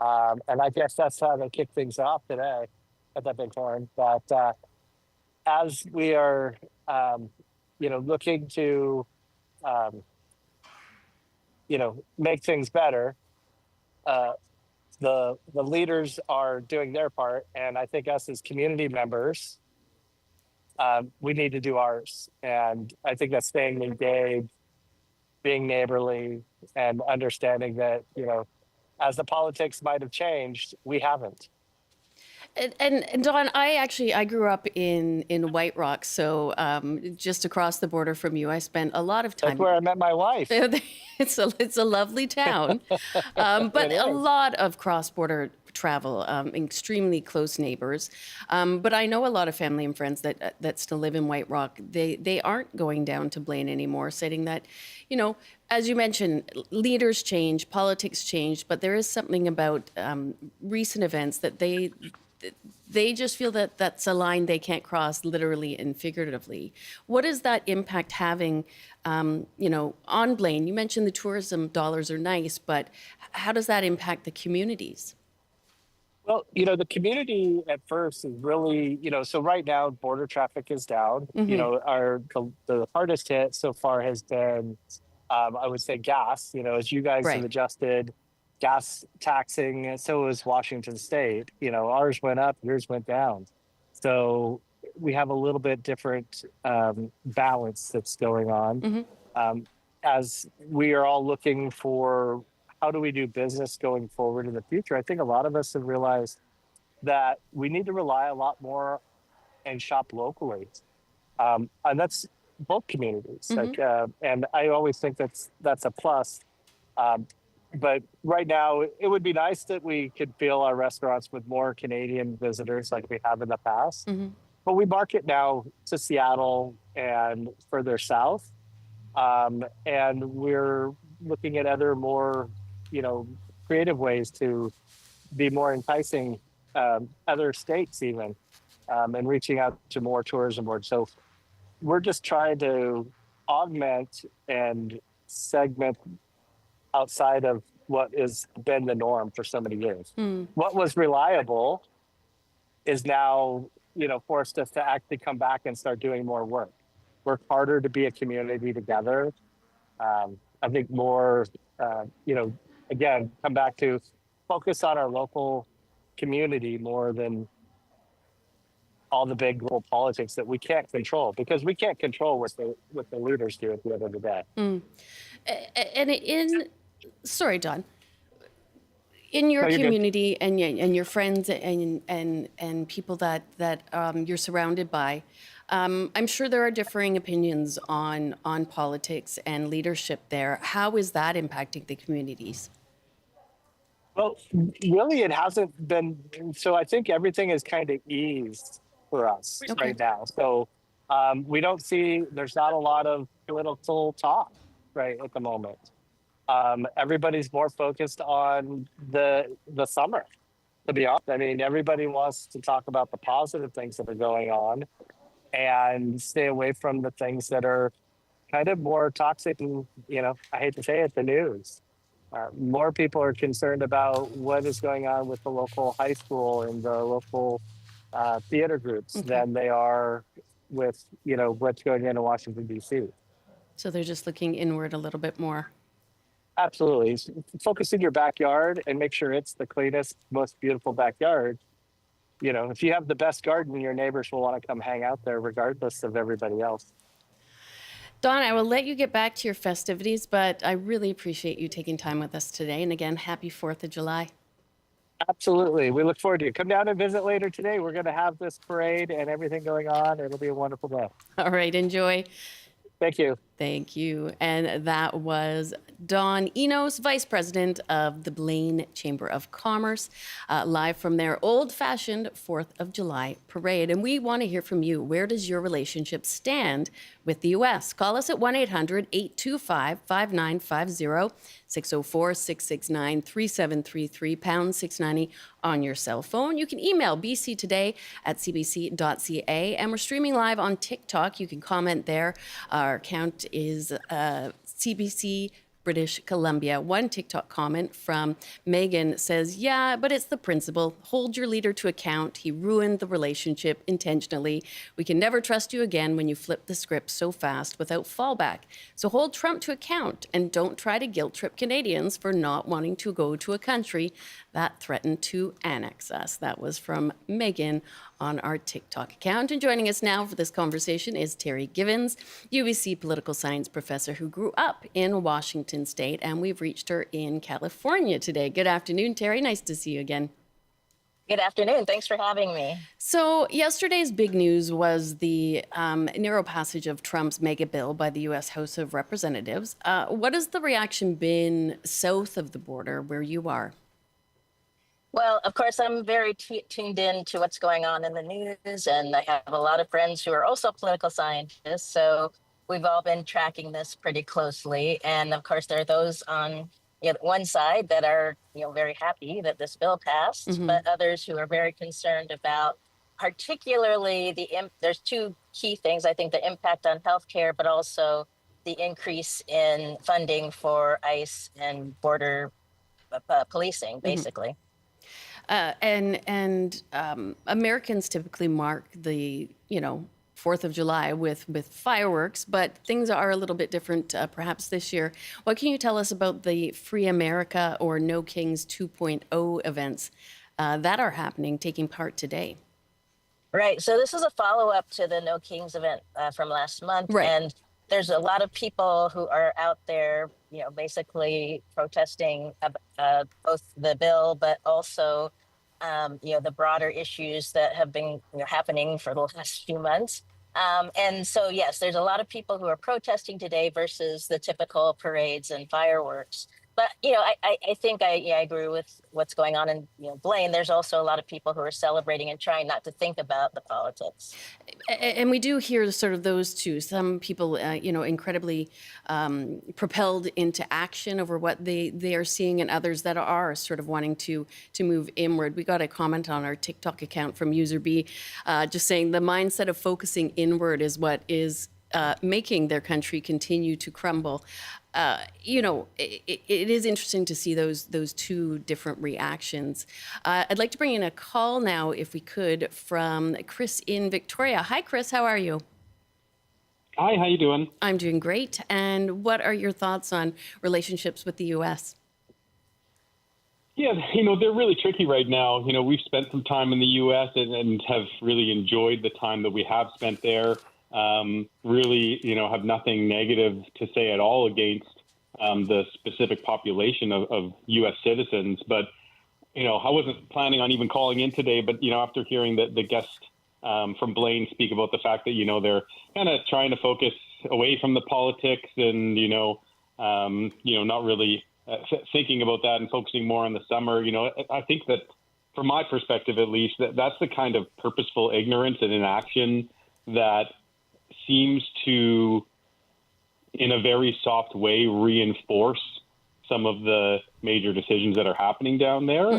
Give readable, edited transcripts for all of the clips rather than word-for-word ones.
And I guess that's how they kick things off today at that big horn. But as we are, looking to, um, make things better, uh, the leaders are doing their part, and I think us as community members, we need to do ours. And I think that's staying engaged, being neighborly, and understanding that as the politics might have changed, we haven't. And Don, I grew up in White Rock, so just across the border from you. I spent a lot of That's time. where I met my wife. It's a lovely town, but It a is. lot of cross-border travel, extremely close neighbors. But I know a lot of family and friends that still live in White Rock. They aren't going down to Blaine anymore, stating that, as you mentioned, leaders change, politics change, but there is something about recent events that they just feel that that's a line they can't cross literally and figuratively. What is that impact having, on Blaine? You mentioned the tourism dollars are nice, but how does that impact the communities? Well, the community at first is really, so right now border traffic is down. Hmm. The hardest hit so far has been, I would say, gas. As you guys have Right. adjusted gas taxing, and so is Washington State. Ours went up, yours went down. So we have a little bit different balance that's going on. Hmm. Um, as we are all looking for how do we do business going forward in the future, I think a lot of us have realized that we need to rely a lot more and shop locally. And that's both communities. Hmm. And I always think that's a plus. Um, but right now, it would be nice that we could fill our restaurants with more Canadian visitors like we have in the past. Hmm. But we market now to Seattle and further south. And we're looking at other more, you know, creative ways to be more enticing, other states even, and reaching out to more tourism boards. So we're just trying to augment and segment outside of what has been the norm for so many years. Mm. What was reliable is now, forced us to actually come back and start doing more work harder to be a community together. I think more, again, come back to focus on our local community more than all the big global politics that we can't control, because we can't control what the leaders do at the end of the day. Mm. And sorry, Don, in your No, you're good. community and your friends and people that you're surrounded by, I'm sure there are differing opinions on politics and leadership there. How is that impacting the communities? Well, really, it hasn't been. So I think everything is kind of eased for us Okay. right now. So we don't see, there's not a lot of political talk right at the moment. Everybody's more focused on the summer, to be honest. I mean, everybody wants to talk about the positive things that are going on and stay away from the things that are kind of more toxic and, I hate to say it, the news. More people are concerned about what is going on with the local high school and the local theater groups Okay. than they are with, what's going on in Washington, D.C. So they're just looking inward a little bit more. Absolutely. Focus in your backyard and make sure it's the cleanest, most beautiful backyard. If you have the best garden, your neighbors will want to come hang out there regardless of everybody else. Don, I will let you get back to your festivities, but I really appreciate you taking time with us today. And again, happy 4th of July. Absolutely. We look forward to it. Come down and visit later today. We're going to have this parade and everything going on. It'll be a wonderful day. All right, enjoy. Thank you. Thank you. And that was Don Enos, Vice President of the Blaine Chamber of Commerce, live from their old-fashioned 4th of July parade. And we want to hear from you. Where does your relationship stand with the U.S.? Call us at 1-800-825-5950, 604-669-3733, pound 690 on your cell phone. You can email bctoday@cbc.ca. And we're streaming live on TikTok. You can comment there. Our account is CBC British Columbia. One TikTok comment from Megan says, yeah, but it's the principle. Hold your leader to account. He ruined the relationship intentionally. We can never trust you again when you flip the script so fast without fallback. So hold Trump to account and don't try to guilt trip Canadians for not wanting to go to a country that threatened to annex us. That was from Megan on our TikTok account. And joining us now for this conversation is Terri Givens, UBC political science professor who grew up in Washington State, and we've reached her in California today. Good afternoon, Terri. Nice to see you again. Good afternoon. Thanks for having me. So yesterday's big news was the narrow passage of Trump's mega bill by the U.S. House of Representatives. What has the reaction been south of the border where you are? Well, of course, I'm very tuned in to what's going on in the news, and I have a lot of friends who are also political scientists. So we've all been tracking this pretty closely. And of course, there are those on one side that are very happy that this bill passed, but others who are very concerned about particularly there's two key things. I think the impact on healthcare, but also the increase in funding for ICE and border policing, basically. Americans typically mark the 4th of July with fireworks, but things are a little bit different perhaps this year. What can you tell us about the Free America or No Kings 2.0 events that are taking part today? Right. So this is a follow-up to the No Kings event from last month. Right. And there's a lot of people who are out there, basically protesting both the bill, but also, the broader issues that have been happening for the last few months. And so, yes, there's a lot of people who are protesting today versus the typical parades and fireworks. But, I think I agree with what's going on in Blaine. There's also a lot of people who are celebrating and trying not to think about the politics. And we do hear sort of those two. Some people, incredibly propelled into action over what they are seeing, and others that are sort of wanting to move inward. We got a comment on our TikTok account from user B, just saying the mindset of focusing inward is what is making their country continue to crumble. It is interesting to see those two different reactions. I'd like to bring in a call now, if we could, from Chris in Victoria. Hi, Chris. How are you? Hi, how you doing? I'm doing great. And what are your thoughts on relationships with the U.S.? Yeah, they're really tricky right now. We've spent some time in the U.S. and have really enjoyed the time that we have spent there. Really, have nothing negative to say at all against the specific population of U.S. citizens. But, I wasn't planning on even calling in today, but, after hearing the guest from Blaine speak about the fact that, they're kind of trying to focus away from the politics and, not really thinking about that and focusing more on the summer, I think that from my perspective, at least, that's the kind of purposeful ignorance and inaction that seems to, in a very soft way, reinforce some of the major decisions that are happening down there.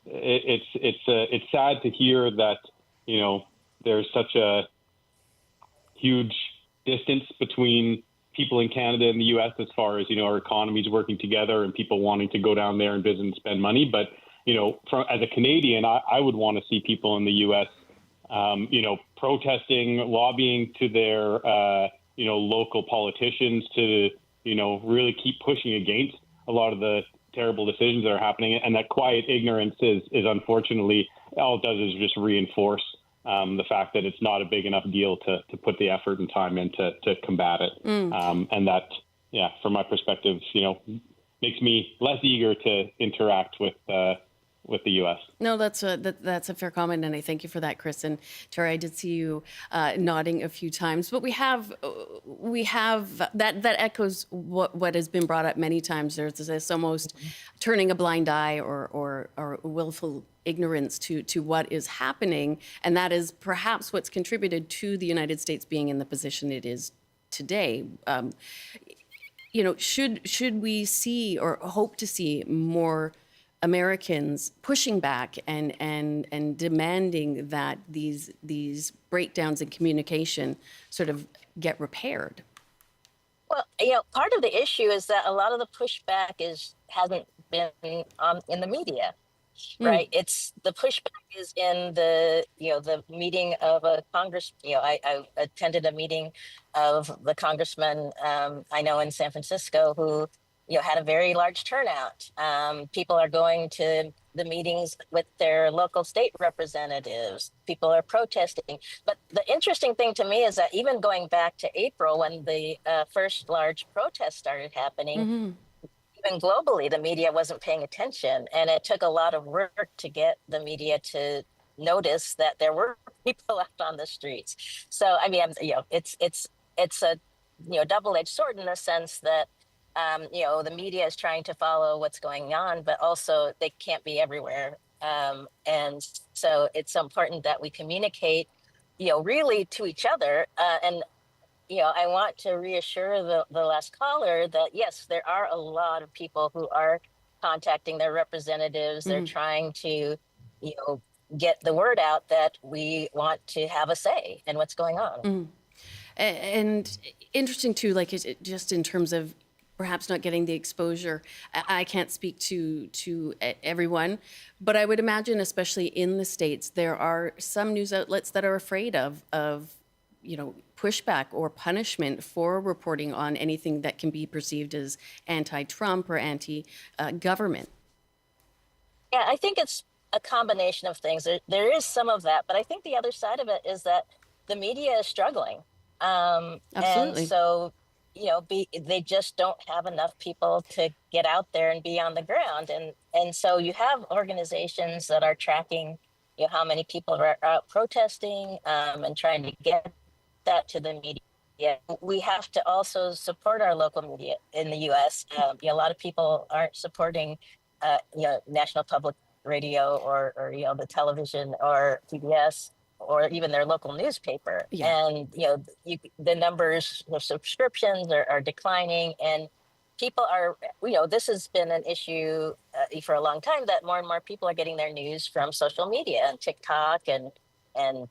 It's sad to hear that there's such a huge distance between people in Canada and the U.S. as far as our economies working together and people wanting to go down there and visit and spend money. But as a Canadian, I would want to see people in the U.S. Protesting, lobbying to their, local politicians to, really keep pushing against a lot of the terrible decisions that are happening. And that quiet ignorance is unfortunately, all it does is just reinforce the fact that it's not a big enough deal to put the effort and time in to combat it. And that, from my perspective, makes me less eager to interact with the U.S. No, that's a fair comment, and I thank you for that, Chris. And Terri, I did see you nodding a few times, but we have that echoes what has been brought up many times. There's this almost turning a blind eye or willful ignorance to what is happening, and that is perhaps what's contributed to the United States being in the position it is today. Should we see or hope to see more Americans pushing back and demanding that these breakdowns in communication sort of get repaired? Well, part of the issue is that a lot of the pushback hasn't been in the media, Mm, right? It's the pushback is in the meeting of a Congress. I attended a meeting of the congressman I know in San Francisco who had a very large turnout. People are going to the meetings with their local state representatives. People are protesting. But the interesting thing to me is that even going back to April when the first large protests started happening, hmm even globally, the media wasn't paying attention, and it took a lot of work to get the media to notice that there were people out on the streets. So, I mean, it's a double-edged sword in the sense that the media is trying to follow what's going on, but also they can't be everywhere, and so it's important that we communicate, really to each other, and I want to reassure the last caller that yes, there are a lot of people who are contacting their representatives. They're hmm trying to, get the word out that we want to have a say in what's going on. hmm And interesting too, like just in terms of perhaps not getting the exposure. I can't speak to everyone, but I would imagine, especially in the States, there are some news outlets that are afraid of pushback or punishment for reporting on anything that can be perceived as anti-Trump or anti-government. Yeah, I think it's a combination of things. There is some of that, but I think the other side of it is that the media is struggling. And Absolutely. so, they just don't have enough people to get out there and be on the ground. And so you have organizations that are tracking, how many people are out protesting, and trying to get that to the media. We have to also support our local media in the U.S. A lot of people aren't supporting, National Public Radio or the television or PBS or even their local newspaper. Yeah. And the numbers of subscriptions are declining, and people are this has been an issue for a long time, that more and more people are getting their news from social media and TikTok and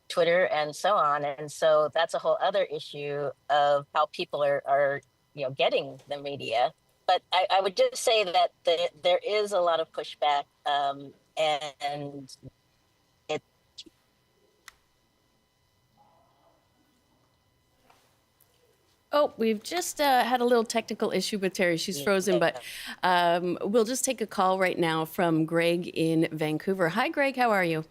Twitter and so on. And so that's a whole other issue of how people are getting the media. But I would just say that there is a lot of pushback, and it. Oh, we've just had a little technical issue with Terry. She's frozen, but we'll just take a call right now from Greg in Vancouver. Hi, Greg. How are you?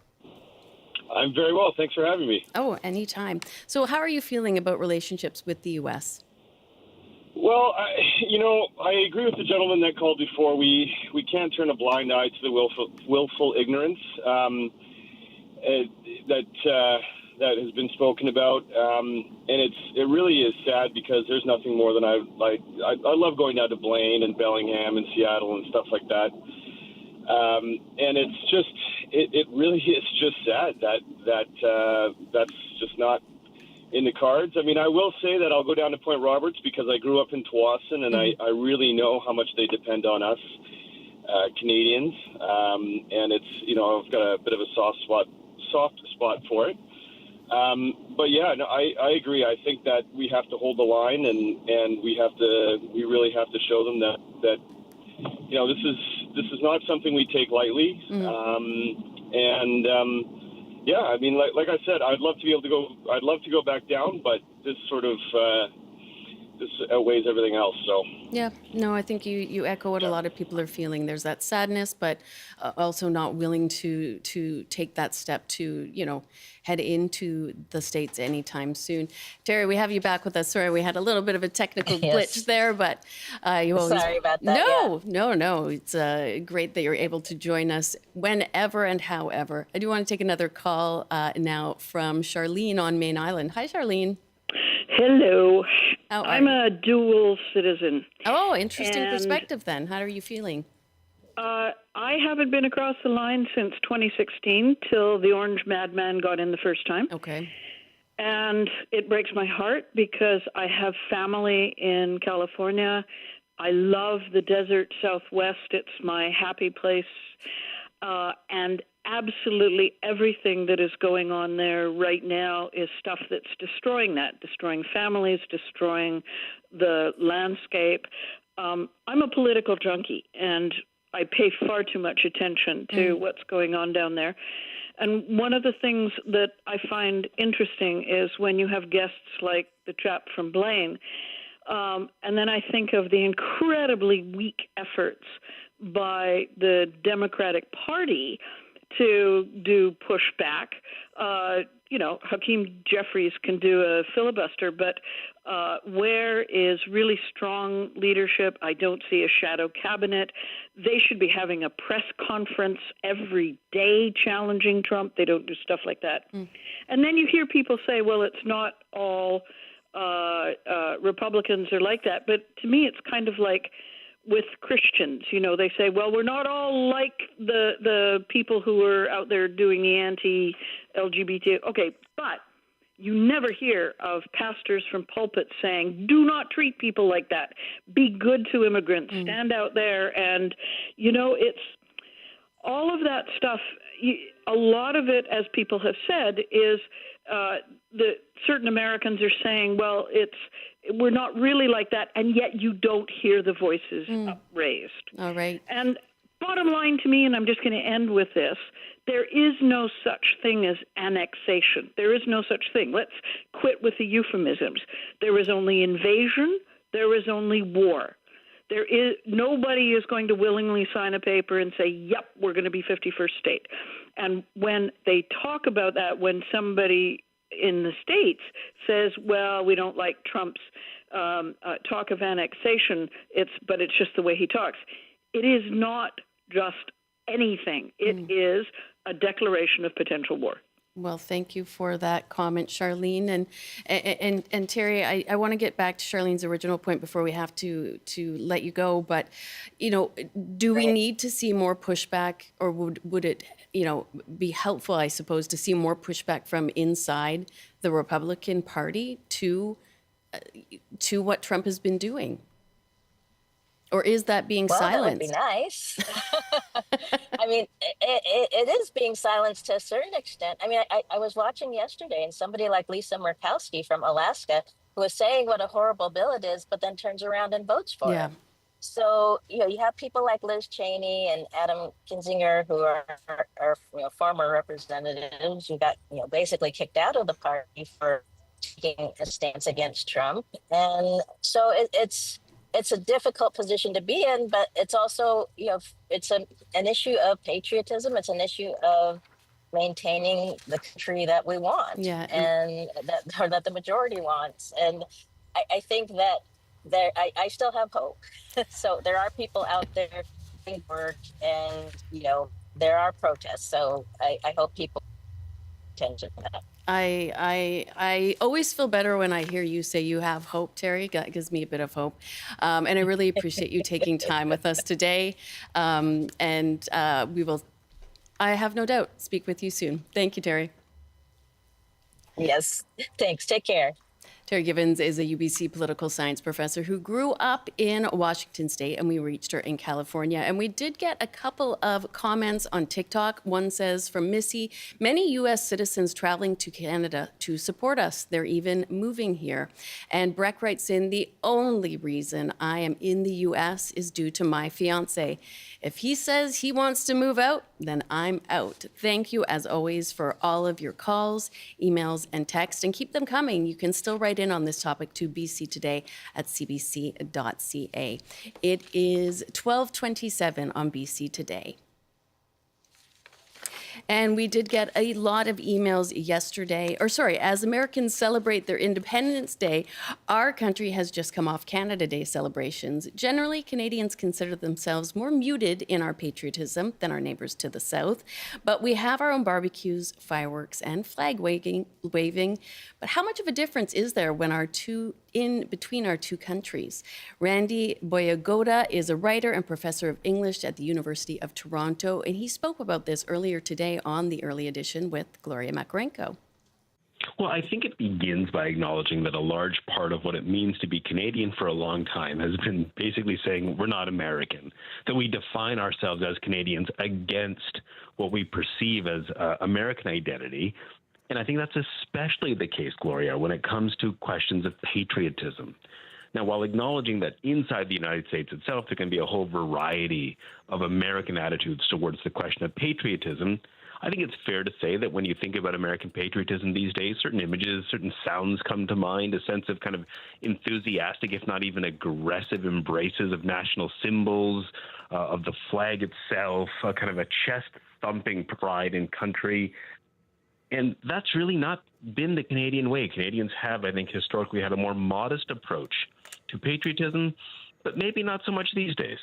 I'm very well. Thanks for having me. Oh, anytime. So how are you feeling about relationships with the U.S.? Well, I agree with the gentleman that called before. We can't turn a blind eye to the willful ignorance that has been spoken about, and it really is sad because there's nothing more than I love going down to Blaine and Bellingham and Seattle and stuff like that, and it's just it really is just sad that that's just not in the cards. I mean, I will say that I'll go down to Point Roberts because I grew up in Tsawwassen, and I really know how much they depend on us Canadians, and it's I've got a bit of a soft spot for it. But yeah, no, I agree. I think that we have to hold the line, and we really have to show them that this is not something we take lightly. Yeah, I mean, like I said, I'd love to go back down, but this sort of this outweighs everything else. So Yeah, no, I think you echo what a lot of people are feeling. There's that sadness, but also not willing to take that step to, head into the States anytime soon. Terry, we have you back with us. Sorry, we had a little bit of a technical glitch there, but you always... Sorry about that. No. It's great that you're able to join us whenever and however. I do want to take another call now from Charlene on Main Island. Hi, Charlene. Hello. I'm you? a dual citizen. Oh, interesting perspective then. How are you feeling? I haven't been across the line since 2016 till the Orange Madman got in the first time. Okay. And it breaks my heart because I have family in California. I love the desert Southwest. It's my happy place. And absolutely everything that is going on there right now is stuff that's destroying that, destroying families, destroying the landscape. I'm a political junkie, and I pay far too much attention to what's going on down there. And one of the things that I find interesting is when you have guests like the chap from Blaine, and then I think of the incredibly weak efforts by the Democratic Party to do pushback. Hakeem Jeffries can do a filibuster, but where is really strong leadership? I don't see a shadow cabinet. They should be having a press conference every day challenging Trump. They don't do stuff like that. And then you hear people say, well, it's not all Republicans are like that. But to me, it's kind of like with Christians, they say, well, we're not all like the people who are out there doing the anti-LGBT. Okay, but you never hear of pastors from pulpits saying, do not treat people like that. Be good to immigrants. Stand out there. And, it's all of that stuff. A lot of it, as people have said, is that certain Americans are saying, well, we're not really like that, and yet you don't hear the voices raised. All right. And bottom line to me, and I'm just going to end with this, there is no such thing as annexation. There is no such thing. Let's quit with the euphemisms. There is only invasion. There is only war. Nobody is going to willingly sign a paper and say, yep, we're going to be 51st state. And when they talk about that, when somebody in the States says, well, we don't like Trump's talk of annexation, but it's just the way he talks. It is not just anything. It is a declaration of potential war. Well, thank you for that comment, Charlene. And Terri, I want to get back to Charlene's original point before we have to let you go. But, do we need to see more pushback, or would it, be helpful, I suppose, to see more pushback from inside the Republican Party to what Trump has been doing? Or is that being silenced? That would be nice. I mean, it is being silenced to a certain extent. I mean, I was watching yesterday, and somebody like Lisa Murkowski from Alaska who was saying what a horrible bill it is, but then turns around and votes for it. So, you have people like Liz Cheney and Adam Kinzinger who are former representatives who got, basically kicked out of the party for taking a stance against Trump. And so it's a difficult position to be in, but it's also, it's an issue of patriotism. It's an issue of maintaining the country that we want, and that the majority wants. And I think that I still have hope. So there are people out there doing work, and there are protests. So I hope people pay attention to that. I always feel better when I hear you say you have hope, Terri. That gives me a bit of hope. And I really appreciate you taking time with us today. And we will, I have no doubt, speak with you soon. Thank you, Terri. Yes, thanks. Take care. Terri Givens is a UBC political science professor who grew up in Washington State, and we reached her in California. And we did get a couple of comments on TikTok. One says from Missy, many U.S. citizens traveling to Canada to support us. They're even moving here. And Breck writes in, the only reason I am in the U.S. is due to my fiance. If he says he wants to move out, then I'm out. Thank you, as always, for all of your calls, emails, and texts, and keep them coming. You can still write in on this topic to bctoday@cbc.ca. It is 12:27 on BC Today. And we did get a lot of emails yesterday, as Americans celebrate their Independence Day, our country has just come off Canada Day celebrations. Generally, Canadians consider themselves more muted in our patriotism than our neighbors to the south, but we have our own barbecues, fireworks, and flag waving. But how much of a difference is there when in between our two countries? Randy Boyagoda is a writer and professor of English at the University of Toronto, and he spoke about this earlier today on the Early Edition with Gloria Makarenko. Well, I think it begins by acknowledging that a large part of what it means to be Canadian for a long time has been basically saying we're not American, that we define ourselves as Canadians against what we perceive as American identity. And I think that's especially the case, Gloria, when it comes to questions of patriotism. Now, while acknowledging that inside the United States itself, there can be a whole variety of American attitudes towards the question of patriotism, I think it's fair to say that when you think about American patriotism these days, certain images, certain sounds come to mind, a sense of kind of enthusiastic, if not even aggressive embraces of national symbols, of the flag itself, kind of a chest-thumping pride in country. And that's really not been the Canadian way. Canadians have, I think, historically had a more modest approach to patriotism, but maybe not so much these days.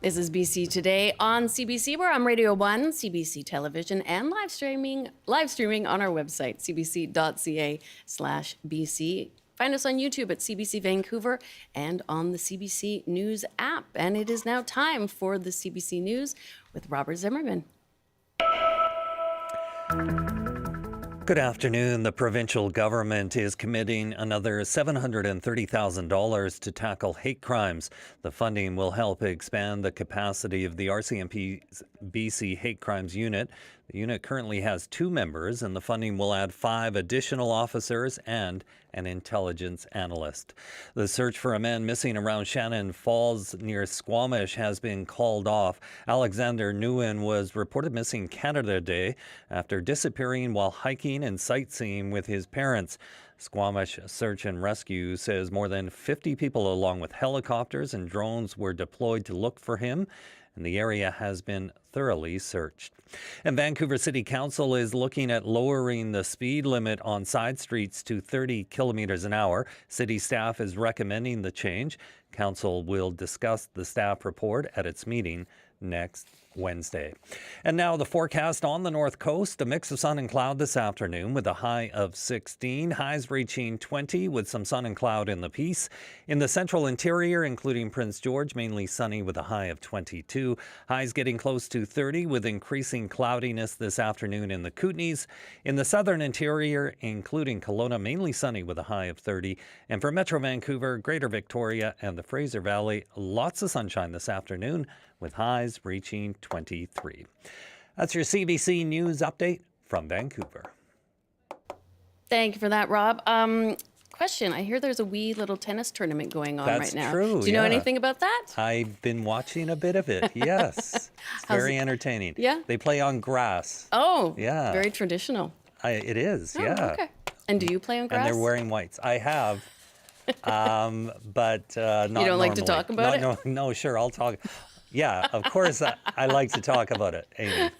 This is BC Today on CBC. We're on Radio 1, CBC Television, and live streaming on our website, cbc.ca/BC. Find us on YouTube at CBC Vancouver and on the CBC News app. And it is now time for the CBC News with Robert Zimmerman. Good afternoon. The provincial government is committing another $730,000 to tackle hate crimes. The funding will help expand the capacity of the RCMP's BC Hate Crimes Unit. The unit currently has 2 members, and the funding will add 5 additional officers and an intelligence analyst. The search for a man missing around Shannon Falls near Squamish has been called off. Alexander Nguyen was reported missing Canada Day after disappearing while hiking and sightseeing with his parents. Squamish Search and Rescue says more than 50 people along with helicopters and drones were deployed to look for him, and the area has been thoroughly searched. And Vancouver City Council is looking at lowering the speed limit on side streets to 30 kilometers an hour. City staff is recommending the change. Council will discuss the staff report at its meeting next Wednesday. And now the forecast on the North Coast, a mix of sun and cloud this afternoon with a high of 16, highs reaching 20 with some sun and cloud in the Peace. In the central interior, including Prince George, mainly sunny with a high of 22. Highs getting close to 30 with increasing cloudiness this afternoon in the Kootenays. In the southern interior, including Kelowna, mainly sunny with a high of 30. And for Metro Vancouver, Greater Victoria and the Fraser Valley, lots of sunshine this afternoon with highs reaching 23. That's your CBC News update from Vancouver. Thank you for that, Rob. Question, I hear there's a wee little tennis tournament going on right now. That's true, Do you know anything about that? I've been watching a bit of it, yes. It's very entertaining. Yeah? They play on grass. Oh, yeah. Very traditional. It is, Oh, yeah. okay. And do you play on grass? And they're wearing whites. I have, but not You don't like to normally. talk about it? No, sure, I'll talk. Yeah, of course, I like to talk about it, Amy.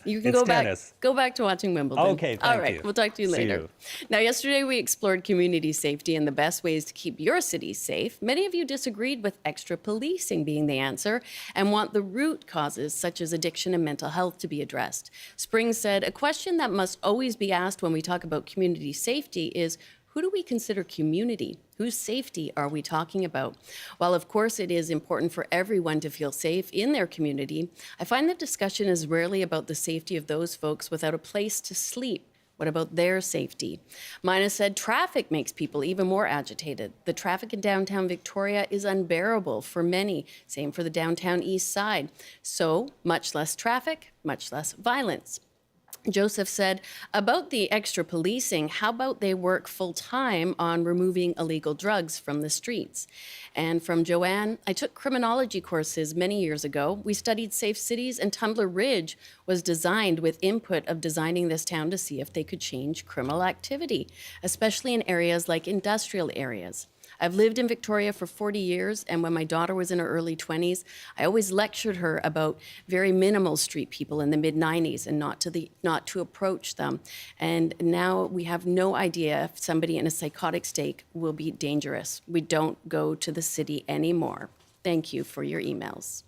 You can It's go tennis. back to watching Wimbledon. Okay, thank All right, you. we'll talk to you See later. you. Now, yesterday we explored community safety and the best ways to keep your city safe. Many of you disagreed with extra policing being the answer and want the root causes such as addiction and mental health to be addressed. Spring said, a question that must always be asked when we talk about community safety is, who do we consider community? Whose safety are we talking about? While, of course, it is important for everyone to feel safe in their community, I find the discussion is rarely about the safety of those folks without a place to sleep. What about their safety? Mina said traffic makes people even more agitated. The traffic in downtown Victoria is unbearable for many. Same for the downtown east side. So, much less traffic, much less violence. Joseph said, about the extra policing, how about they work full-time on removing illegal drugs from the streets? And from Joanne, I took criminology courses many years ago. We studied safe cities, and Tumbler Ridge was designed with input of designing this town to see if they could change criminal activity, especially in areas like industrial areas. I've lived in Victoria for 40 years, and when my daughter was in her early 20s, I always lectured her about very minimal street people in the mid-90s and not to approach them. And now we have no idea if somebody in a psychotic state will be dangerous. We don't go to the city anymore. Thank you for your emails.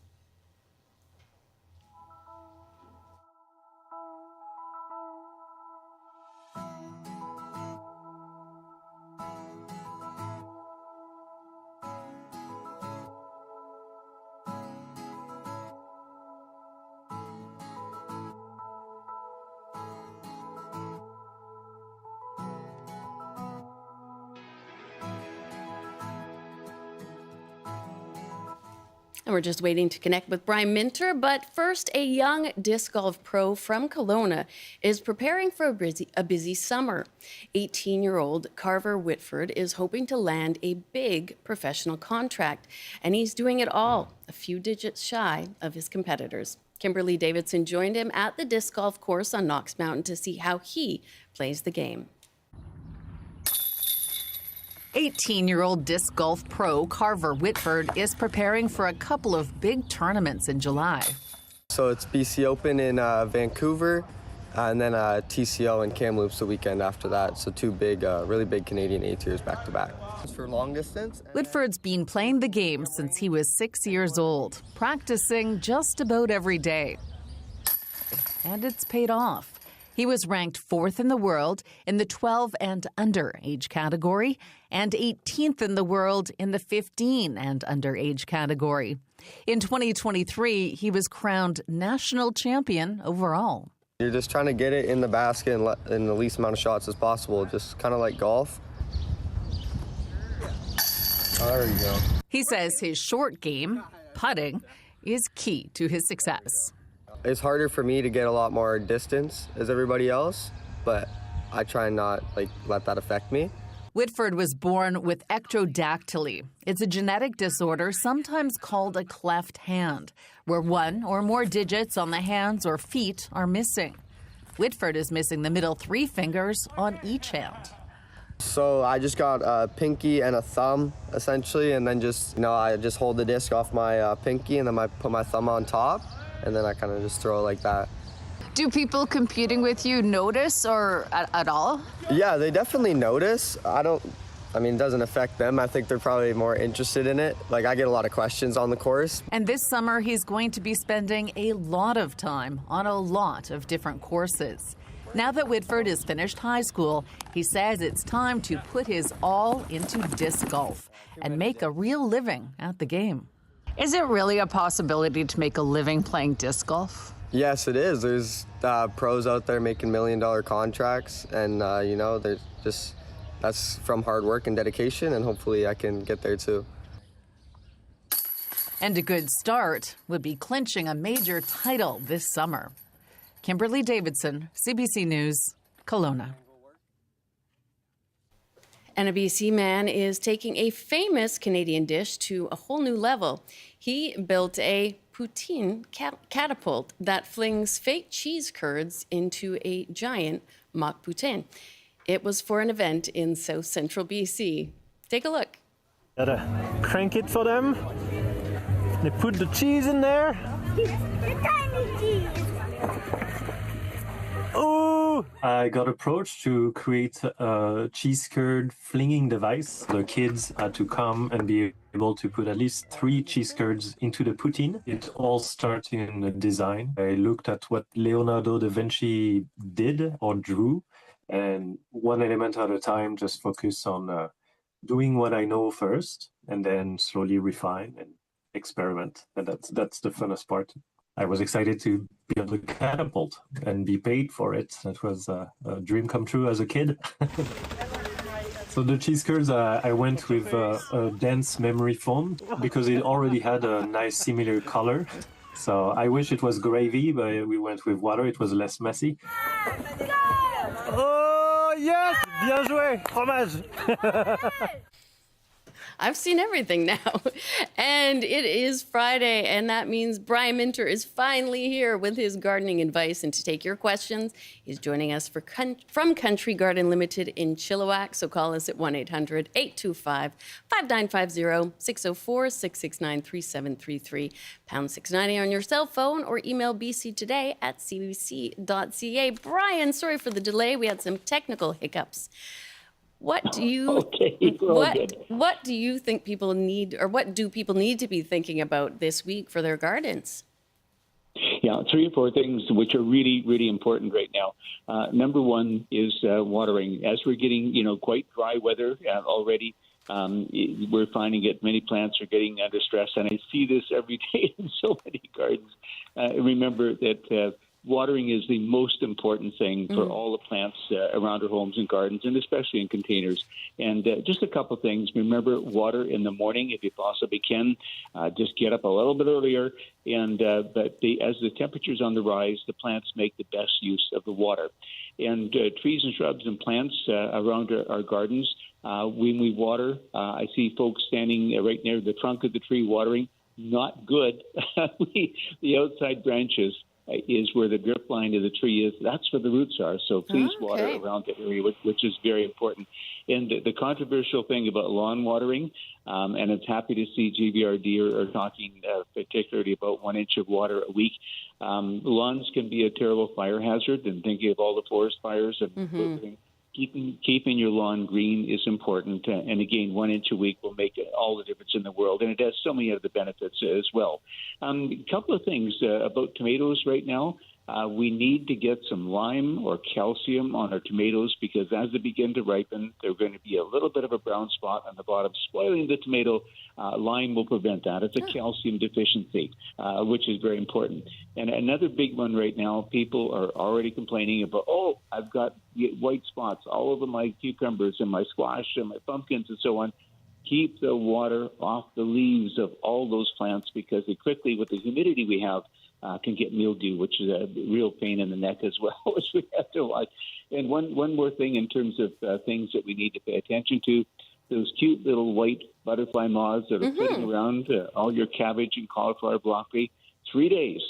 And we're just waiting to connect with Brian Minter. But first, a young disc golf pro from Kelowna is preparing for a busy summer. 18-year-old Carver Whitford is hoping to land a big professional contract, and he's doing it all a few digits shy of his competitors. Kimberly Davidson joined him at the disc golf course on Knox Mountain to see how he plays the game. 18-year-old disc golf pro Carver Whitford is preparing for a couple of big tournaments in July. So it's BC Open in Vancouver, and then TCL in Kamloops the weekend after that. So two big, really big Canadian A-tiers back-to-back. For long distance. Whitford's been playing the game since he was 6 years old, practicing just about every day. And it's paid off. He was ranked 4th in the world in the 12 and under age category and 18th in the world in the 15 and under age category. In 2023, he was crowned national champion overall. You're just trying to get it in the basket in the least amount of shots as possible, just kind of like golf. Oh, there you go. He says his short game, putting, is key to his success. It's harder for me to get a lot more distance as everybody else, but I try and not let that affect me. Whitford was born with ectrodactyly. It's a genetic disorder sometimes called a cleft hand, where one or more digits on the hands or feet are missing. Whitford is missing the middle 3 fingers on each hand. So I just got a pinky and a thumb, essentially, and then I just hold the disc off my pinky and then I put my thumb on top. And then I kind of just throw it like that. Do people competing with you notice or at all? Yeah, they definitely notice. It doesn't affect them. I think they're probably more interested in it. I get a lot of questions on the course. And this summer, he's going to be spending a lot of time on a lot of different courses. Now that Whitford has finished high school, he says it's time to put his all into disc golf and make a real living at the game. Is it really a possibility to make a living playing disc golf? Yes, it is. There's pros out there making $1 million contracts, and that's from hard work and dedication, and hopefully I can get there too. And a good start would be clinching a major title this summer. Kimberly Davidson, CBC News, Kelowna. And a BC man is taking a famous Canadian dish to a whole new level. He built a poutine catapult that flings fake cheese curds into a giant mock poutine. It was for an event in South Central BC. Take a look. Gotta crank it for them. They put the cheese in there. The tiny cheese. Oh! I got approached to create a cheese curd flinging device. The kids had to come and be able to put at least 3 cheese curds into the poutine. It all started in the design. I looked at what Leonardo da Vinci did or drew, and one element at a time, just focus on doing what I know first, and then slowly refine and experiment. And that's the funnest part. I was excited to build a catapult and be paid for it. That was a dream come true as a kid. So the cheese curds, I went with a dense memory foam because it already had a nice similar color. So I wish it was gravy, but we went with water. It was less messy. Oh yes, bien joué, fromage. I've seen everything now. And it is Friday, and that means Brian Minter is finally here with his gardening advice. And to take your questions, he's joining us from Country Garden Limited in Chilliwack. So call us at 1-800-825-5950, 604-669-3733, pound 690 on your cell phone, or email bctoday@cbc.ca. Brian, sorry for the delay. We had some technical hiccups. What do you what do you think people need, or what do people need to be thinking about this week for their gardens? Yeah, 3 or 4 things which are really, really important right now. Number one is watering. As we're getting, quite dry weather already, we're finding that many plants are getting under stress, and I see this every day in so many gardens. Remember that watering is the most important thing for all the plants around our homes and gardens, and especially in containers. And just a couple things. Remember, water in the morning if you possibly can. Just get up a little bit earlier. And but as the temperature's on the rise, the plants make the best use of the water. And trees and shrubs and plants around our gardens, when we water, I see folks standing right near the trunk of the tree watering. Not good. The outside branches is where the drip line of the tree is. That's where the roots are. So please water around the area, which is very important. And the controversial thing about lawn watering, and I'm happy to see GBRD are talking particularly about 1 inch of water a week. Lawns can be a terrible fire hazard, and thinking of all the forest fires and keeping your lawn green is important. And again, 1 inch a week will make all the difference in the world. And it has so many other benefits as well. A couple of things about tomatoes right now. We need to get some lime or calcium on our tomatoes, because as they begin to ripen, they're going to be a little bit of a brown spot on the bottom, spoiling the tomato. Lime will prevent that. It's a calcium deficiency, which is very important. And another big one right now, people are already complaining about, I've got white spots all over my cucumbers and my squash and my pumpkins and so on. Keep the water off the leaves of all those plants, because they quickly, with the humidity we have, can get mildew, which is a real pain in the neck as well, which we have to watch. And one more thing in terms of things that we need to pay attention to, those cute little white butterfly moths that are flitting around all your cabbage and cauliflower, broccoli. 3 days,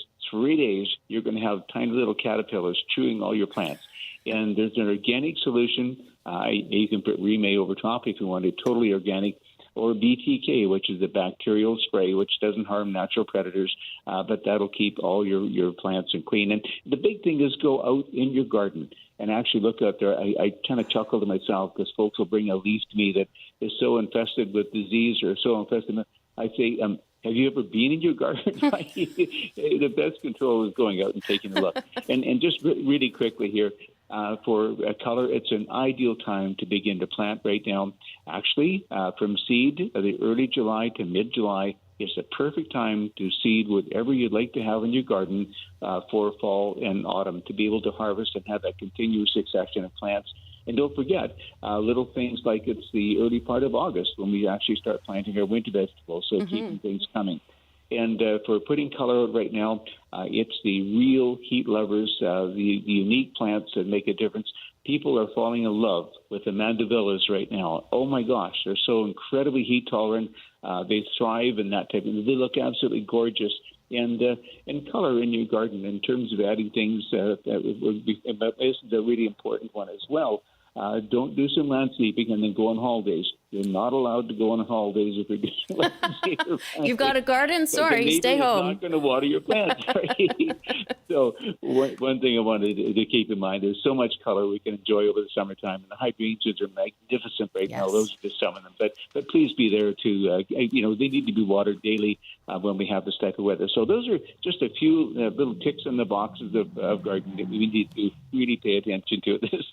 you're going to have tiny little caterpillars chewing all your plants. And there's an organic solution. You can put Remay over top if you want it, totally organic, or BTK, which is a bacterial spray, which doesn't harm natural predators, but that'll keep all your plants and clean. And the big thing is go out in your garden and actually look out there. I kind of chuckle to myself because folks will bring a leaf to me that is so infested with disease or so infested. I say, have you ever been in your garden? The best control is going out and taking a look. And just really quickly here, for color, it's an ideal time to begin to plant right now. Actually, from seed, the early July to mid-July is the perfect time to seed whatever you'd like to have in your garden for fall and autumn, to be able to harvest and have that continuous succession of plants. And don't forget, little things like it's the early part of August when we actually start planting our winter vegetables, so keeping things coming. And for putting color out right now, it's the real heat lovers, the unique plants that make a difference. People are falling in love with the mandevillas right now. Oh my gosh, they're so incredibly heat tolerant. They thrive in that type of. They look absolutely gorgeous. And color in your garden in terms of adding things that would be. But this is a really important one as well. Don't do some landscaping and then go on holidays. You're not allowed to go on holidays if you're doing landscaping. You've got a garden? Sorry, stay home. You're not going to water your plants, right? So one thing I wanted to keep in mind, there's so much color we can enjoy over the summertime, and the hydrangeas are magnificent right now. Those are just some of them. But please be there to, they need to be watered daily when we have this type of weather. So those are just a few little ticks in the boxes of gardening that we need to really pay attention to at this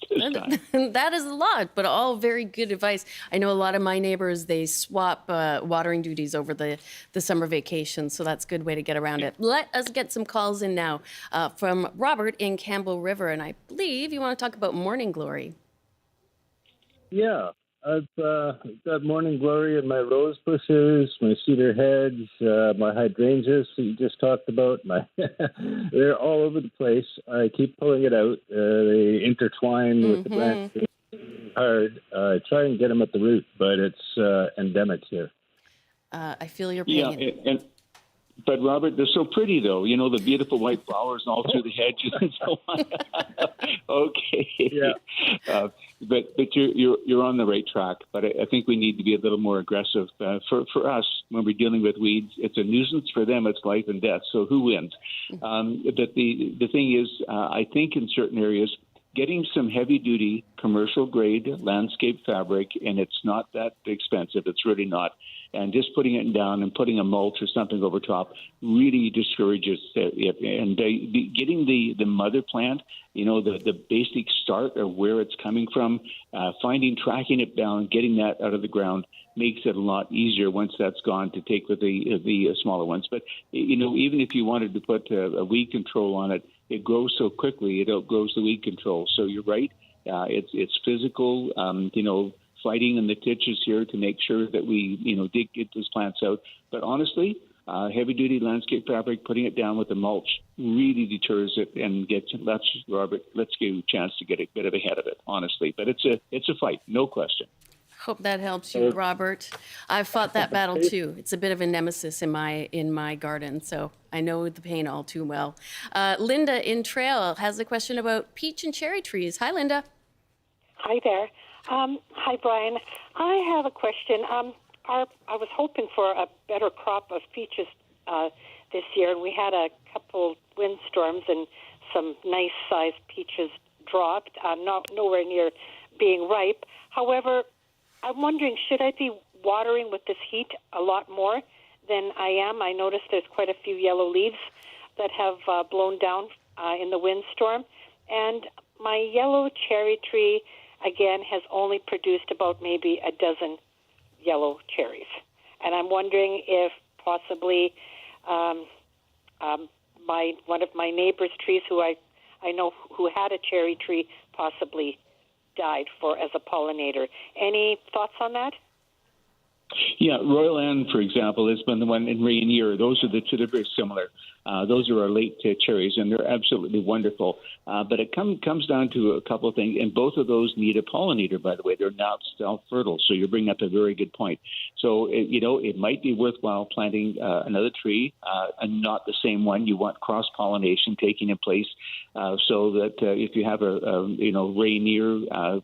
time. That is a lot, but all very good advice. I know a lot of my neighbors, they swap watering duties over the summer vacation, so that's a good way to get around it. Let us get some calls in now from Robert in Campbell River, and I believe you want to talk about morning glory. Yeah, I've got morning glory in my rose bushes, my cedar hedge, my hydrangeas that you just talked about. They're all over the place. I keep pulling it out. They intertwine with the branches. hard. Try and get them at the root, but it's endemic here. I feel your pain. But Robert, they're so pretty, though. You know, the beautiful white flowers all through the hedges and so on. Okay. Yeah. But you're on the right track. But I think we need to be a little more aggressive. For us, when we're dealing with weeds, it's a nuisance. For them, it's life and death. So who wins? But the thing is, I think in certain areas, getting some heavy-duty commercial-grade landscape fabric, and it's not that expensive. It's really not. And just putting it down and putting a mulch or something over top really discourages it. And getting the mother plant, you know, the basic start of where it's coming from, tracking it down, getting that out of the ground makes it a lot easier once that's gone to take with the smaller ones. But, you know, even if you wanted to put a weed control on it, it grows so quickly, it outgrows the weed control. So you're right. It's physical, you know, fighting in the ditches here to make sure that we, you know, get those plants out. But honestly, heavy-duty landscape fabric, putting it down with the mulch really deters it and let's give you a chance to get a bit of ahead of it, honestly. But it's a fight, no question. Hope that helps you, Robert. I've fought that battle too. It's a bit of a nemesis in my garden, so I know the pain all too well. Linda in Trail has a question about peach and cherry trees. Hi, Linda. Hi there. Hi, Brian. I have a question. I was hoping for a better crop of peaches this year, and we had a couple windstorms and some nice-sized peaches dropped, nowhere near being ripe. However, I'm wondering, should I be watering with this heat a lot more than I am? I noticed there's quite a few yellow leaves that have blown down in the windstorm, and my yellow cherry tree again, has only produced about maybe a dozen yellow cherries. And I'm wondering if possibly one of my neighbor's trees who I know who had a cherry tree possibly died as a pollinator. Any thoughts on that? Yeah, Royal Anne, for example, has been the one in Rainier. Those are the two that are very similar. Those are our late cherries, and they're absolutely wonderful. But it comes down to a couple of things, and both of those need a pollinator, by the way. They're not self-fertile, so you're bringing up a very good point. So, it might be worthwhile planting another tree, and not the same one. You want cross-pollination taking in place so that if you have a Rainier,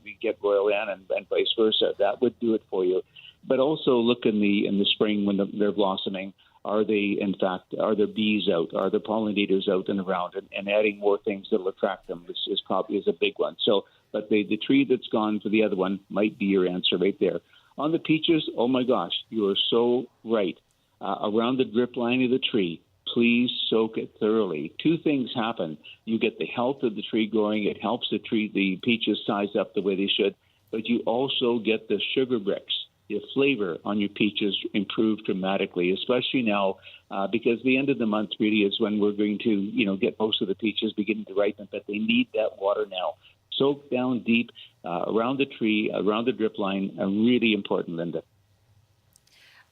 you get Royal Anne and vice versa. That would do it for you. But also look in the spring when they're blossoming. Are there bees out? Are there pollinators out and around? And adding more things that will attract them is probably a big one. So, but the tree that's gone for the other one might be your answer right there. On the peaches, oh my gosh, you are so right. Around the drip line of the tree, please soak it thoroughly. Two things happen. You get the health of the tree growing. It helps the peaches size up the way they should. But you also get the sugar bricks. The flavor on your peaches improve dramatically, especially now, because the end of the month really is when we're going to, get most of the peaches beginning to ripen, but they need that water now. Soak down deep around the tree, around the drip line, really important, Linda.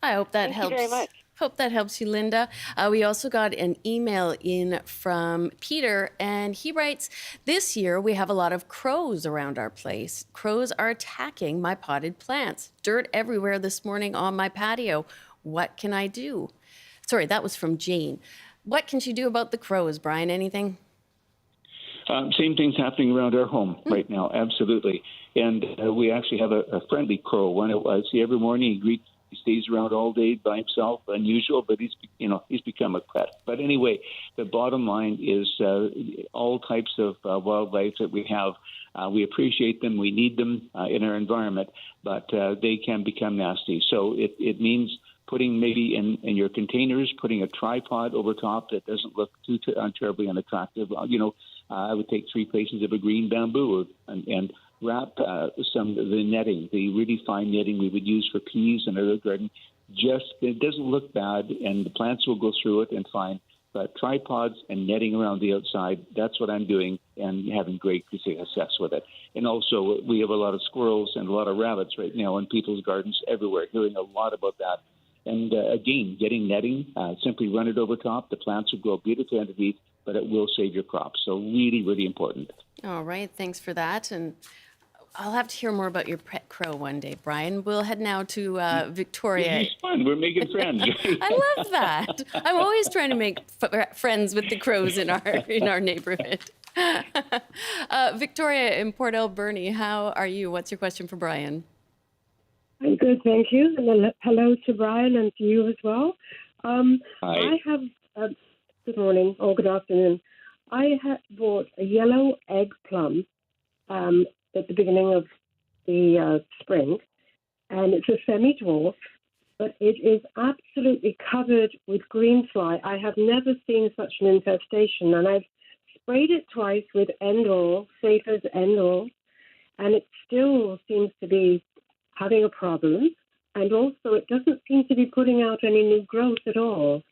I hope that helps. Thank you very much. Hope that helps you, Linda. We also got an email in from Peter, and he writes, this year we have a lot of crows around our place. Crows are attacking my potted plants. Dirt everywhere this morning on my patio. What can I do? Sorry, that was from Jane. What can she do about the crows, Brian? Anything? Same thing's happening around our home right now, absolutely. And we actually have a friendly crow. When it was, every morning he stays around all day by himself, unusual, but he's become a pet. But anyway, the bottom line is all types of wildlife that we have, we appreciate them, we need them in our environment, but they can become nasty. So it means putting maybe in your containers, putting a tripod over top that doesn't look too terribly unattractive. I would take 3 pieces of a green bamboo and wrap some of the netting, the really fine netting we would use for peas and other garden. It doesn't look bad, and the plants will go through it and fine. But tripods and netting around the outside, that's what I'm doing, and having great success with it. And also, we have a lot of squirrels and a lot of rabbits right now in people's gardens everywhere, hearing a lot about that. And again, getting netting, simply run it over top. The plants will grow beautifully underneath, but it will save your crops. So really, really important. All right. Thanks for that. And I'll have to hear more about your pet crow one day, Brian. We'll head now to Victoria. It's fun. We're making friends. I love that. I'm always trying to make friends with the crows in our neighborhood. Victoria in Port Alberni, how are you? What's your question for Brian? I'm good, thank you. And hello to Brian and to you as well. Hi. I have, good morning or good afternoon. I had bought a yellow egg plum at the beginning of the spring, and it's a semi-dwarf, but it is absolutely covered with green fly. I have never seen such an infestation, and I've sprayed it twice with Endor, safe as Endor, and it still seems to be having a problem, and also it doesn't seem to be putting out any new growth at all.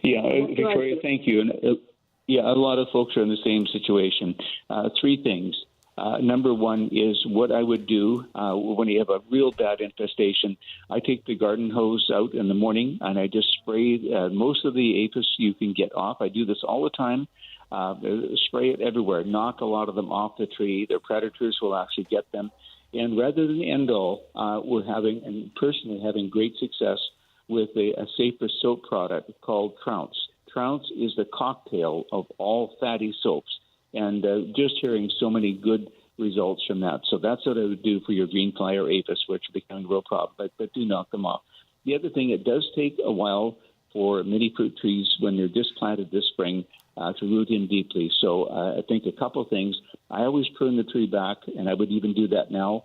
Yeah, Victoria, thank you. And a lot of folks are in the same situation. Three things. Number one is what I would do when you have a real bad infestation. I take the garden hose out in the morning and I just spray most of the aphis you can get off. I do this all the time. Spray it everywhere. Knock a lot of them off the tree. Their predators will actually get them. And rather than end all, we're having, and personally having great success with a safer soap product called Trounce. Trounce is the cocktail of all fatty soaps. And just hearing so many good results from that. So that's what I would do for your green fly or aphis, which are becoming a real problem, but do knock them off. The other thing, it does take a while for many fruit trees when they're just planted this spring to root in deeply. So I think a couple of things. I always prune the tree back, and I would even do that now.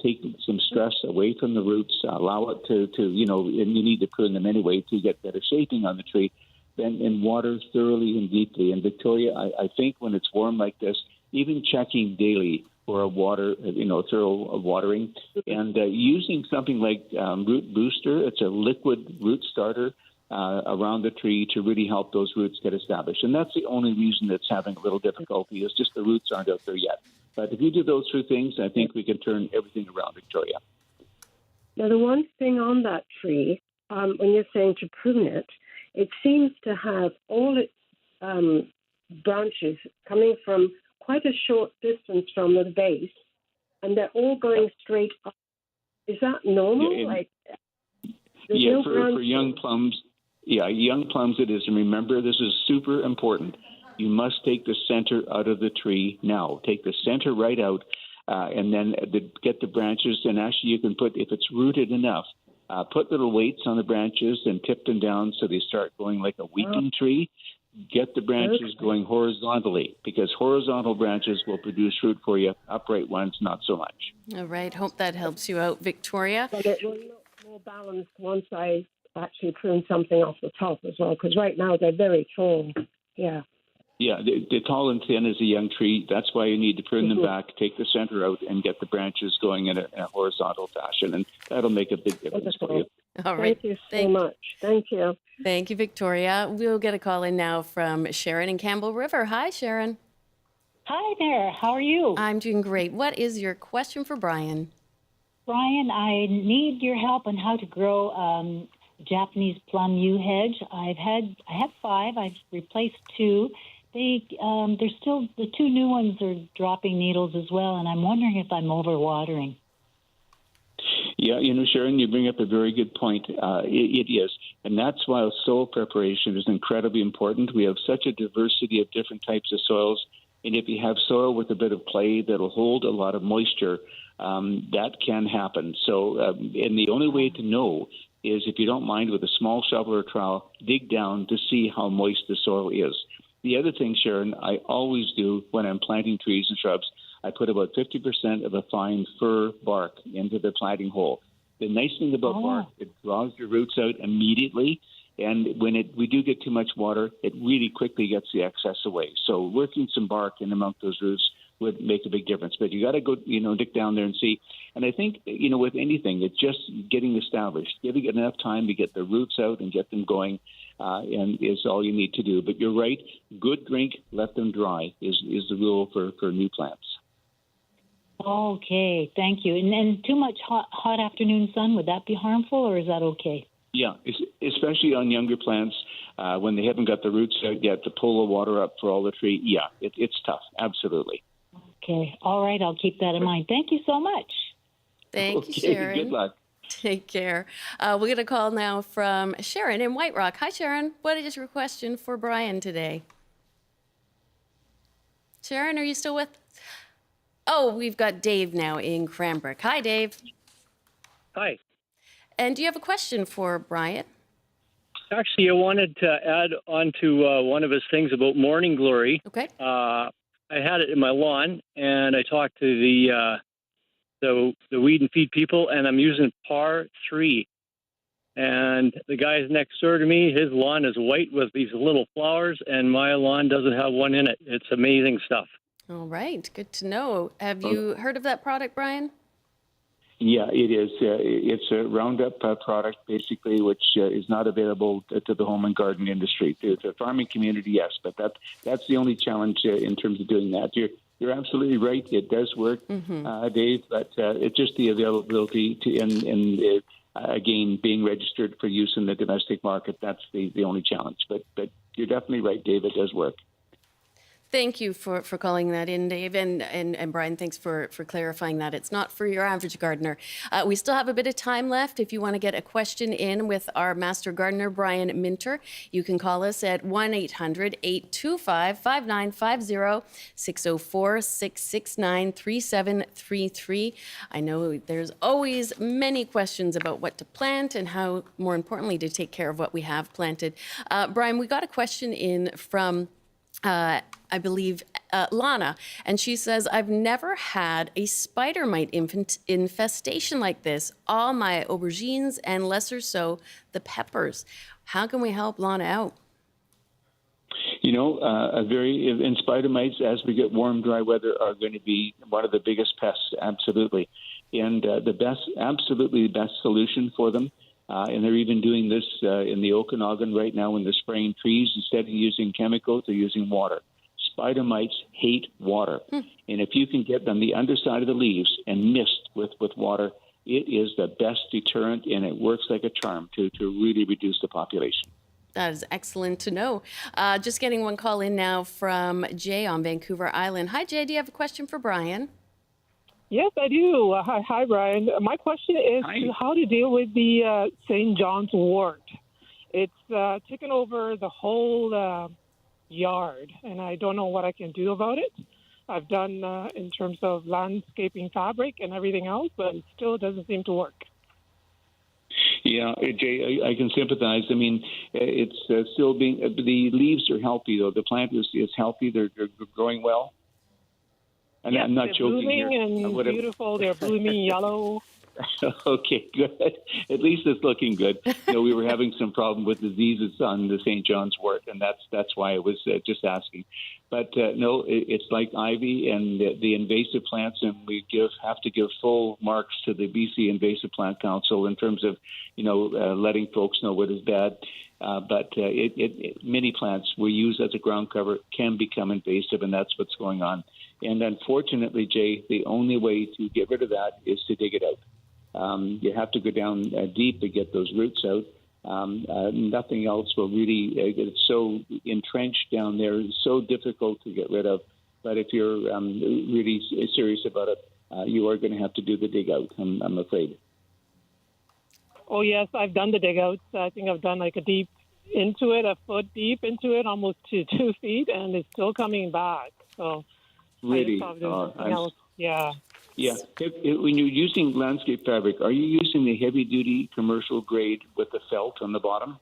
Take some stress away from the roots, allow it to and you need to prune them anyway to get better shaping on the tree. And water thoroughly and deeply. And Victoria, I think when it's warm like this, even checking daily for a water, thorough watering, and using something like Root Booster. It's a liquid root starter around the tree to really help those roots get established. And that's the only reason it's having a little difficulty is just the roots aren't out there yet. But if you do those three things, I think we can turn everything around, Victoria. Now, the one thing on that tree, when you're saying to prune it, it seems to have all its branches coming from quite a short distance from the base, and they're all going straight up. Is that normal? For young plums, young plums it is. And remember, this is super important. You must take the center out of the tree now. Take the center right out, and then get the branches. And actually, you can put, if it's rooted enough, put little weights on the branches and tip them down so they start going like a weeping tree. Get the branches going horizontally, because horizontal branches will produce fruit for you. Upright ones, not so much. All right. Hope that helps you out, Victoria. But it will look more balanced once I actually prune something off the top as well, because right now they're very tall. Yeah. Yeah, the tall and thin is a young tree. That's why you need to prune them back, take the center out, and get the branches going in a horizontal fashion, and that'll make a big difference for you. All right. Thank you so much. Thank you. Thank you, Victoria. We'll get a call in now from Sharon in Campbell River. Hi, Sharon. Hi there. How are you? I'm doing great. What is your question for Brian? Brian, I need your help on how to grow Japanese plum yew hedge. I have 5. I've replaced 2. They're still, the 2 new ones are dropping needles as well, and I'm wondering if I'm overwatering. Yeah, Sharon, you bring up a very good point. It is, and that's why soil preparation is incredibly important. We have such a diversity of different types of soils, and if you have soil with a bit of clay that'll hold a lot of moisture, that can happen. So, and the only way to know is, if you don't mind, with a small shovel or trowel, dig down to see how moist the soil is. The other thing, Sharon, I always do when I'm planting trees and shrubs, I put about 50% of a fine fir bark into the planting hole. The nice thing about bark, it draws your roots out immediately, and when we do get too much water, it really quickly gets the excess away. So working some bark in among those roots would make a big difference. But you got to go, dig down there and see. And I think, with anything, it's just getting established, giving it enough time to get the roots out and get them going, and is all you need to do. But you're right, good drink, let them dry is the rule for new plants. Okay, thank you. And then too much hot afternoon sun, would that be harmful, or is that okay? Yeah, especially on younger plants when they haven't got the roots out yet to pull the water up for all the tree. Yeah, it's tough, absolutely. Okay. All right. I'll keep that in mind. Thank you so much. Thank you, Sharon. Good luck. Take care. We're going to call now from Sharon in White Rock. Hi, Sharon. What is your question for Brian today? Sharon, are you still with? Oh, we've got Dave now in Cranbrook. Hi, Dave. Hi. And do you have a question for Brian? Actually, I wanted to add on to one of his things about morning glory. Okay. I had it in my lawn, and I talked to the weed and feed people, and I'm using par 3. And the guy's next door to me, his lawn is white with these little flowers, and my lawn doesn't have one in it. It's amazing stuff. All right. Good to know. Have you heard of that product, Brian? Yeah, it is. It's a Roundup product, basically, which is not available to the home and garden industry. To the farming community, yes, but that's the only challenge in terms of doing that. You're absolutely right. It does work, Dave, but it's just the availability and again, being registered for use in the domestic market. That's the only challenge. But you're definitely right, Dave. It does work. Thank you for calling that in, Dave. And Brian, thanks for clarifying that. It's not for your average gardener. We still have a bit of time left. If you want to get a question in with our master gardener, Brian Minter, you can call us at 1-800-825-5950, 604-669-3733. I know there's always many questions about what to plant and how, more importantly, to take care of what we have planted. Brian, we got a question in from I believe, Lana. And she says, I've never had a spider mite infestation like this. All my aubergines and lesser so the peppers. How can we help Lana out? You know, and spider mites, as we get warm, dry weather, are going to be one of the biggest pests, absolutely. And absolutely the best solution for them. And they're even doing this in the Okanagan right now when they're spraying trees. Instead of using chemicals, they're using water. Spider mites hate water. And if you can get them the underside of the leaves and mist with water, it is the best deterrent, and it works like a charm to really reduce the population. That is excellent to know. Just getting one call in now from Jay on Vancouver Island. Hi, Jay. Do you have a question for Brian? Yes, I do. Hi, Brian. My question is how to deal with the St. John's wort. It's taken over the whole yard, and I don't know what I can do about it. I've done in terms of landscaping fabric and everything else, but it still doesn't seem to work. Yeah, Jay, I can sympathize. I mean, it's still being the leaves are healthy, though. The plant is healthy. They're growing well. And yes, I'm not they're joking blooming here. And beautiful. They're blooming yellow. Okay, good. At least it's looking good. You know, we were having some problem with diseases on the St. John's wort, and that's why I was just asking. But no, it's like ivy and the invasive plants, and we have to give full marks to the BC Invasive Plant Council in terms of, letting folks know what is bad. But many plants we use as a ground cover can become invasive, and that's what's going on. And unfortunately, Jay, the only way to get rid of that is to dig it out. You have to go down deep to get those roots out. Nothing else will really it's so entrenched down there. It's so difficult to get rid of. But if you're really serious about it, you are going to have to do the dig out, I'm afraid. Oh, yes, I've done the dig outs. I think I've done like a foot deep into it, almost to 2 feet, and it's still coming back. So really? Yeah. Yeah. When you're using landscape fabric, are you using the heavy-duty commercial grade with the felt on the bottom?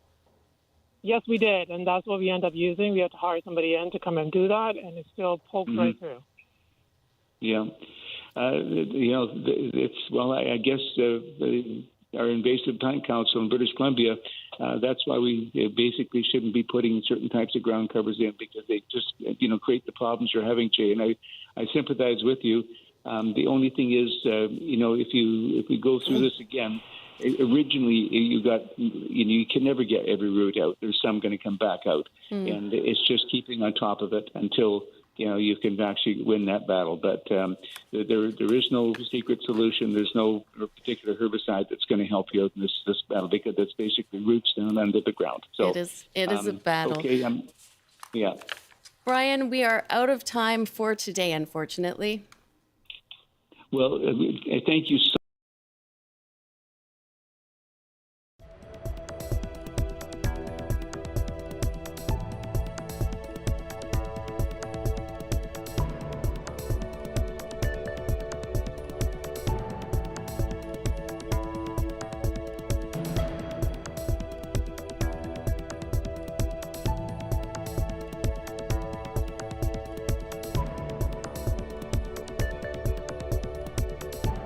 Yes, we did, and that's what we end up using. We had to hire somebody in to come and do that, and it still pokes right through. Yeah. I guess our Invasive Plant Council in British Columbia, that's why we basically shouldn't be putting certain types of ground covers in, because they just, create the problems you're having, Jay. And I sympathize with you. The only thing is, if we go through this again, originally you can never get every root out. There's some going to come back out. And it's just keeping on top of it until, you can actually win that battle. But there is no secret solution. There's no particular herbicide that's going to help you out in this battle, because it's basically roots down under the ground. So it is a battle. Okay. Yeah. Brian, we are out of time for today, unfortunately. Well, thank you so